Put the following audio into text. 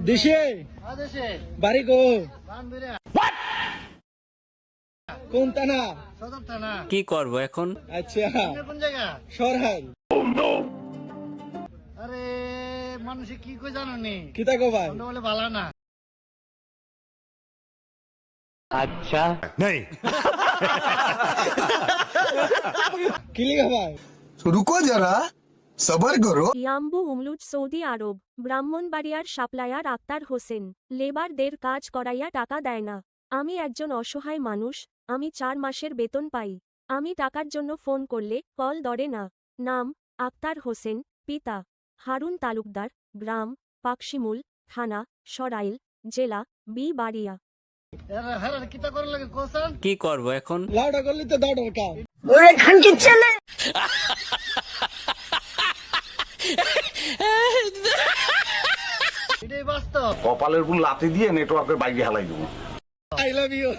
দেশে আদেশে বাড়ি গো বানবিরা কোন থানা? সদর থানা। কি করব এখন? আচ্ছা কোন জায়গা? সরহাল। আরে মানুষ কি কই জানো নি? কি থাকো ভাই? তোমরা বলে ভালো না। কি লিখা ভাই? रुको जरा सबर करो। ইয়াম্বু উমলুট সৌদি আরব ব্রাহ্মণবাড়িয়ার সাপ্লায়ার আক্তার হোসেন লেবারদের কাজ করাইয়া টাকা দেয় না। আমি একজন অসহায় মানুষ, আমি 4 মাসের বেতন পাই। আমি টাকার জন্য ফোন করলে কল ধরে না। নাম আক্তার হোসেন, পিতা হারুন তালুকদার, গ্রাম পাকশিমুল, থানা সরাইল, জেলা বাড়িয়া। এরা হারার কিতা করে লাগে কোসান? কি করব এখন? লাউডা করলি তো দাও কাম। এটাই বাস্তব। কপালের গুণ লাথি দিয়ে নেটওয়ার্কের বাইরে হালাই দেবো। I love you.